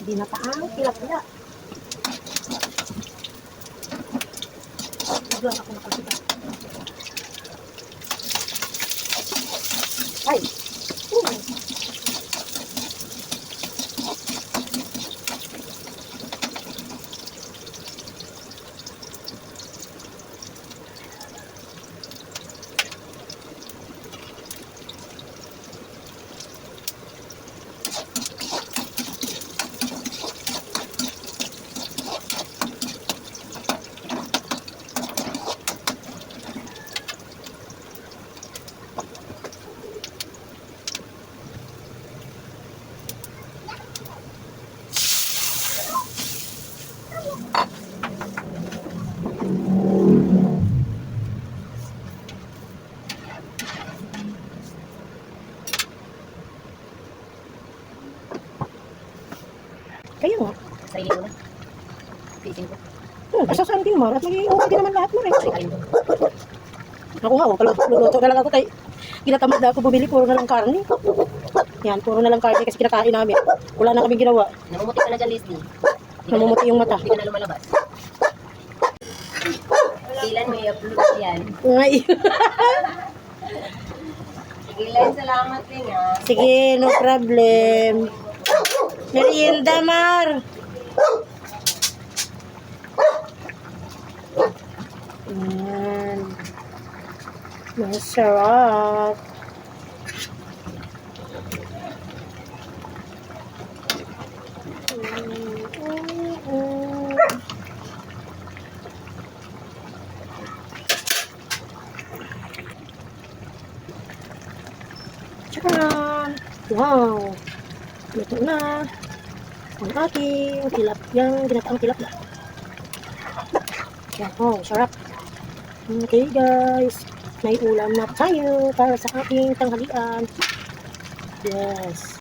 Binataang tilapia. Biglang ako nakakita. Ay! Kaya nga. Sarili ko na. Pisin ko. Basta saan din mo. At magiging okay din naman lahat mo rin. Sarili ko. Ako nga, paluluto na lang ako tayo. Ginatamad na ako bumili, puro na lang karne. Yan, puro na lang karne kasi kinakain namin. Wala na kaming ginawa. Namumuti ka na dyan, Leslie. Namumuti yung mata. Hindi ka na lumalabas. Ilan mo i-upload yan? Ngay. Ilan, salamat din ha. Sige, no problem. Merienda, Mar. Yan. Masarap. Tcharam! Wow! Luto na ang aking tilapyang ginataang tilapia. Yan, oh, sarap. Okay guys, may ulam na tayo para sa aking tanghalian. Yes.